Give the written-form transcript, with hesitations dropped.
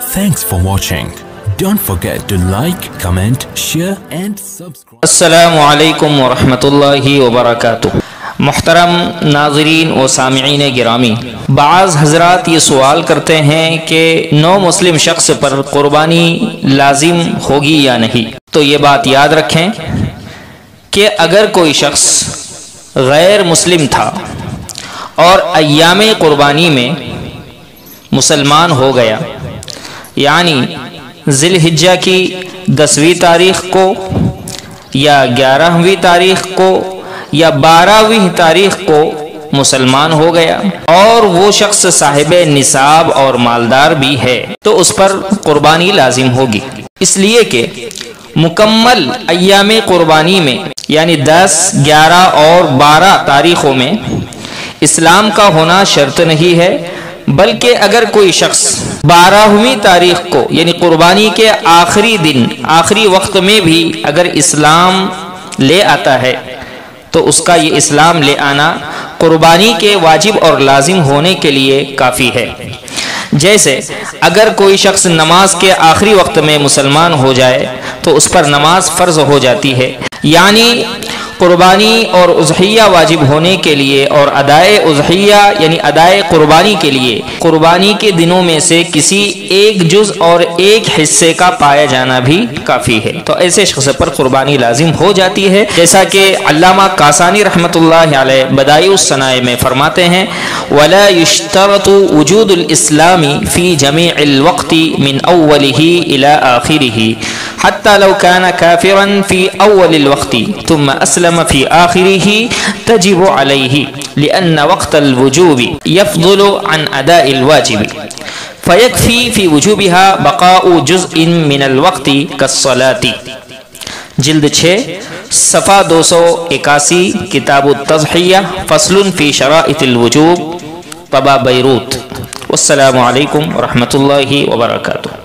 Thanks for watching. Don't forget to like, comment, share and subscribe. السلام علیکم ورحمۃ اللہ وبرکاتہ۔ محترم ناظرین و سامعین گرامی، بعض حضرات یہ سوال کرتے ہیں کہ نو مسلم شخص پر قربانی لازم ہوگی یا نہیں۔ تو یہ بات یاد رکھیں کہ اگر کوئی شخص غیر مسلم تھا اور ایام قربانی میں مسلمان ہو گیا، یعنی ذی الحجہ کی 10ویں تاریخ کو یا 11ویں تاریخ کو یا 12ویں تاریخ کو مسلمان ہو گیا اور وہ شخص صاحب نصاب اور مالدار بھی ہے، تو اس پر قربانی لازم ہوگی، اس لیے کہ مکمل ایام قربانی میں یعنی 10، 11 اور 12 تاریخوں میں اسلام کا ہونا شرط نہیں ہے، بلکہ اگر کوئی شخص 12ویں تاریخ کو یعنی قربانی کے آخری دن، آخری وقت میں بھی اگر اسلام لے آتا ہے تو اس کا یہ اسلام لے آنا قربانی کے واجب اور لازم ہونے کے لیے کافی ہے۔ جیسے اگر کوئی شخص نماز کے آخری وقت میں مسلمان ہو جائے تو اس پر نماز فرض ہو جاتی ہے، یعنی قربانی اور اضحیہ واجب ہونے کے لیے اور ادائے اضحیہ یعنی ادائے قربانی کے لیے قربانی کے دنوں میں سے کسی ایک جز اور ایک حصے کا پایا جانا بھی کافی ہے، تو ایسے شخص پر قربانی لازم ہو جاتی ہے، جیسا کہ علامہ کاسانی رحمۃ اللہ علیہ بدائع الصنائع میں فرماتے ہیں وَلَا يُشْتَرَطُ وُجُودُ الْإِسْلَامِ فِي جَمِيعِ الْوَقْتِ مِنْ أَوَّلِهِ إِلَى آخِرِهِ حتى لو كان كافرا في أول الوقت ثم أسلم في آخره تجب عليه لأن وقت الوجوب يفضل عن أداء الواجب فيكفي في وجوبها بقاء جزء من الوقت كالصلاة۔ جلد 6 صفحہ 281، کتاب التضحیہ، فصل فی شرائط الوجوب، طبع بیروت۔ والسلام علیکم ورحمۃ اللہ وبرکاتہ۔